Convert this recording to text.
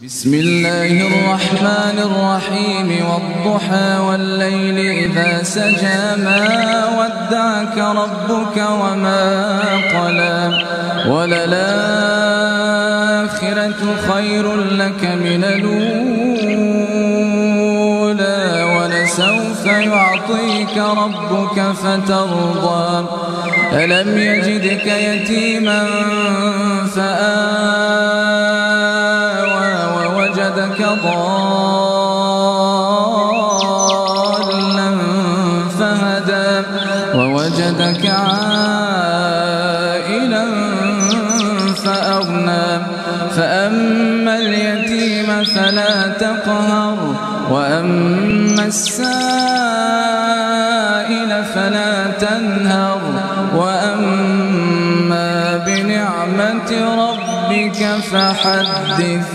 بسم الله الرحمن الرحيم والضحى والليل إذا سجى ما ودعك ربك وما قلى وللآخرة خير لك من الأولى ولسوف يعطيك ربك فترضى ألم يجدك يتيما فآوى ووجدك ضالا فهدى ووجدك عائلا فأغنى فأما اليتيم فلا تقهر وأما السائل فلا تنهر وأما بنعمة ربك فحدث.